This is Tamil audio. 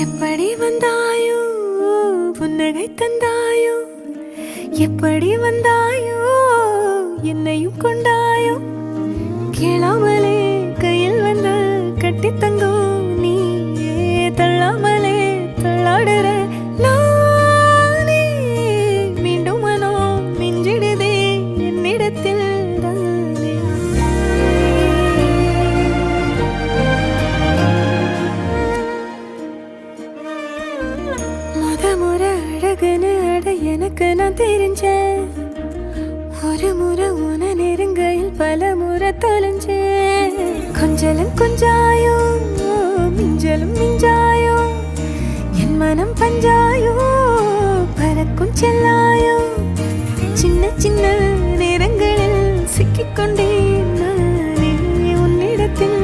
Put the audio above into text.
எப்படி வந்தாயோ புன்னகை தந்தாயோ எப்படி வந்தாயோ என்னையும் கொண்டாயோ கேளாமலே கையில் வந்து கட்டி தங்கும் நீயே தள்ளாமலே தள்ளாடுற நானே மீண்டும் மனம் மிஞ்சிடுதே என்னிடத்தில் தானே முறை அழகுன்னு அட எனக்கு நான் தெரிஞ்சேன் ஒரு முறை உன நெருங்கையில் பல முறை தொலைஞ்சேன் கொஞ்சலும் கொஞ்சாயோ மிஞ்சலும் மிஞ்சாயோ என் மனம் பஞ்சாயோ பறக்கும் செல்லாயோ சின்ன சின்ன நேரங்களில் சிக்கிக்கொண்டேன் நானே உன்னிடத்தில்